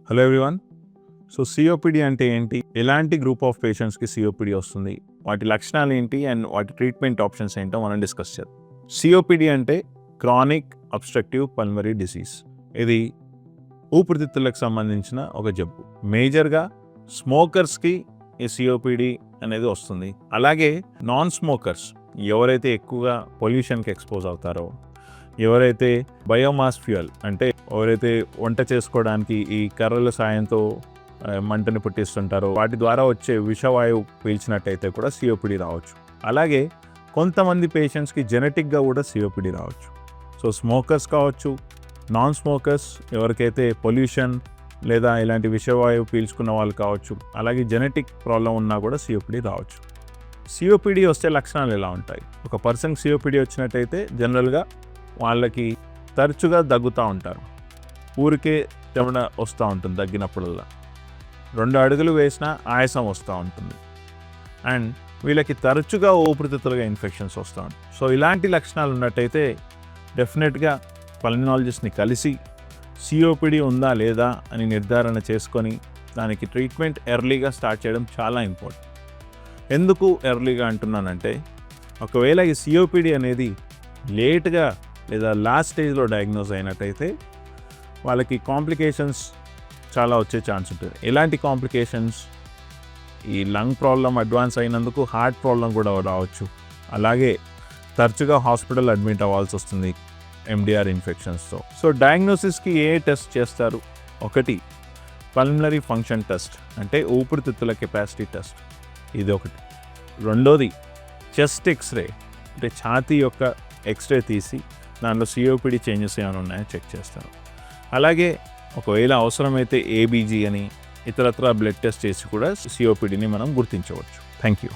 Hello everyone. So COPD అంటే ఏంటి, ఎలాంటి గ్రూప్ ఆఫ్ పేషెంట్స్కి సిఓపిడి వస్తుంది, వాటి లక్షణాలు ఏంటి అండ్ వాటి ట్రీట్మెంట్ ఆప్షన్స్ ఏంటో మనం డిస్కస్ చేద్దాం. సిఓపిడి అంటే క్రానిక్ అబ్స్ట్రక్టివ్ పల్మరీ డిసీజ్. ఇది ఊపిరితిత్తులకు సంబంధించిన ఒక జబ్బు. మేజర్గా స్మోకర్స్కి ఈ సిఓపిడి అనేది వస్తుంది. అలాగే నాన్ స్మోకర్స్, ఎవరైతే ఎక్కువగా పొల్యూషన్కి ఎక్స్పోజ్ అవుతారో, ఎవరైతే బయోమాస్ ఫ్యూయల్ అంటే ఎవరైతే వంట చేసుకోవడానికి ఈ కర్రల సాయంతో మంటని పుట్టిస్తుంటారో వాటి ద్వారా వచ్చే విషవాయువు పీల్చినట్టయితే కూడా సిఓపిడి రావచ్చు. అలాగే కొంతమంది పేషెంట్స్కి జెనెటిక్గా కూడా సిఓపిడి రావచ్చు. సో స్మోకర్స్ కావచ్చు, నాన్ స్మోకర్స్, ఎవరికైతే పొల్యూషన్ లేదా ఇలాంటి విషవాయువు పీల్చుకున్న వాళ్ళు కావచ్చు, అలాగే జెనెటిక్ ప్రాబ్లం ఉన్నా కూడా సిఓపిడి రావచ్చు. సిఓపిడి వస్తే లక్షణాలు ఎలా ఉంటాయి? ఒక పర్సన్కి సిఓపిడి వచ్చినట్టయితే జనరల్గా వాళ్ళకి తరచుగా దగ్గుతూ ఉంటారు, ఊరికే చెమట వస్తూ ఉంటుంది, దగ్గినప్పుడల్లా 2 అడుగులు వేసినా ఆయాసం వస్తూ ఉంటుంది, అండ్ వీళ్ళకి తరచుగా ఊపిరితిత్తులుగా ఇన్ఫెక్షన్స్ వస్తూ ఉంటాయి. సో ఇలాంటి లక్షణాలు ఉన్నట్టయితే డెఫినెట్గా పల్మనాలజిస్ట్ని కలిసి సిఓపిడి ఉందా లేదా అని నిర్ధారణ చేసుకొని దానికి ట్రీట్మెంట్ ఎర్లీగా స్టార్ట్ చేయడం చాలా ఇంపార్టెంట్. ఎందుకు ఎర్లీగా అంటున్నానంటే, ఒకవేళ ఈ సిఓపిడి అనేది లేట్గా లేదా లాస్ట్ స్టేజ్లో డయాగ్నోజ్ అయినట్టయితే వాళ్ళకి కాంప్లికేషన్స్ చాలా వచ్చే ఛాన్స్ ఉంటుంది. ఎలాంటి కాంప్లికేషన్స్? ఈ లంగ్ ప్రాబ్లం అడ్వాన్స్ అయినందుకు హార్ట్ ప్రాబ్లం కూడా రావచ్చు. అలాగే తరచుగా హాస్పిటల్ అడ్మిట్ అవ్వాల్సి వస్తుంది ఎండిఆర్ ఇన్ఫెక్షన్స్తో. సో డయాగ్నోసిస్కి ఏ టెస్ట్ చేస్తారు? ఒకటి పల్మనరీ ఫంక్షన్ టెస్ట్, అంటే ఊపిరితిత్తుల కెపాసిటీ టెస్ట్, ఇది ఒకటి. రెండోది చెస్ట్ ఎక్స్రే, అంటే ఛాతీ యొక్క ఎక్స్రే తీసి దానిలో సిఓపిడి చేంజెస్ ఏమైనా ఉన్నాయో చెక్ చేస్తారు. అలాగే ఒకవేళ అవసరమైతే ఏబీజీ అని ఇతరత్ర బ్లడ్ టెస్ట్ చేసి కూడా సిఓపిడిని మనం గుర్తించవచ్చు. Thank you.